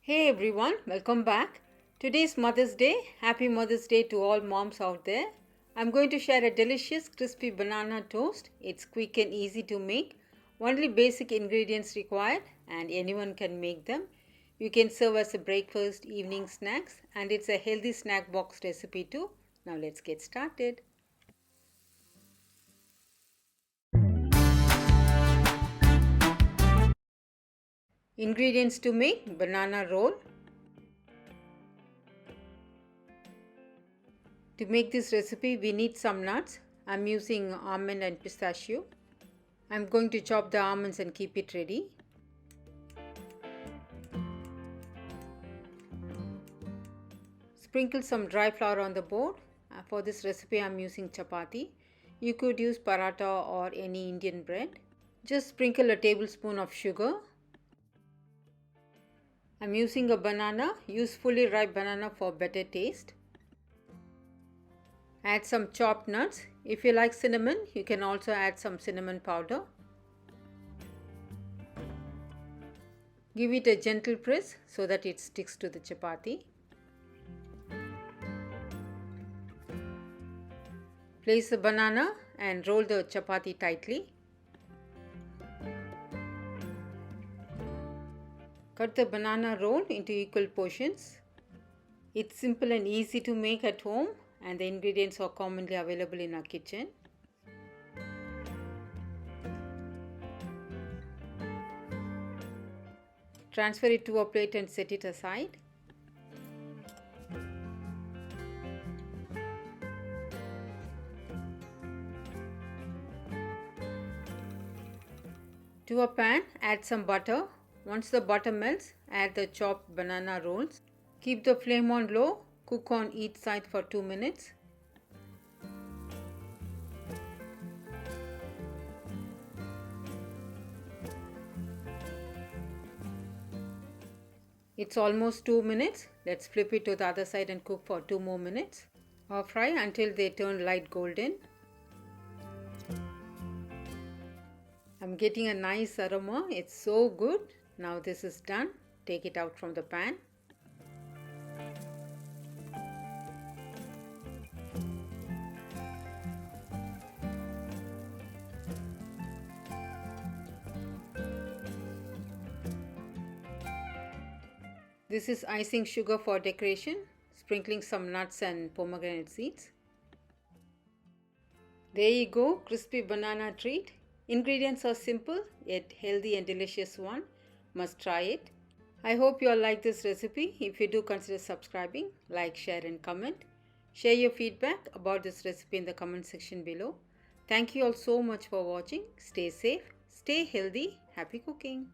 Hey everyone, welcome back. Today's Mother's Day. Happy Mother's Day to all moms out there. I'm going to share a delicious crispy banana toast. It's quick and easy to make. Only basic ingredients required and anyone can make them. You can serve as a breakfast, evening snacks, and it's a healthy snack box recipe too. Now let's get started. Ingredients to make banana roll. To make this recipe, we need some nuts. I'm using almond and pistachio. I'm going to chop the almonds and keep it ready. Sprinkle some dry flour on the board. For this recipe, I'm using chapati. You could use paratha or any Indian bread. Just sprinkle a tablespoon of sugar. I'm using a banana. Use fully ripe banana for better taste. Add some chopped nuts. If you like cinnamon, you can also add some cinnamon powder. Give it a gentle press so that it sticks to the chapati. Place the banana and roll the chapati tightly. Cut the banana roll into equal portions. It's simple and easy to make at home, and the ingredients are commonly available in our kitchen. Transfer it to a plate and set it aside. To a pan, add some butter. Once the butter melts, add the chopped banana rolls. Keep the flame on low. Cook on each side for 2 minutes. It's almost 2 minutes. Let's flip it to the other side and cook for 2 more minutes. Or fry until they turn light golden. I'm getting a nice aroma. It's so good. Now this is done. Take it out from the pan. This is icing sugar for decoration, sprinkling some nuts and pomegranate seeds. There you go, crispy banana treat. Ingredients are simple yet healthy and delicious one. Must try it. I hope you all like this recipe. If you do, consider subscribing, like, share and comment. Share your feedback about this recipe in the comment section below. Thank you all so much for watching. Stay safe, stay healthy, happy cooking.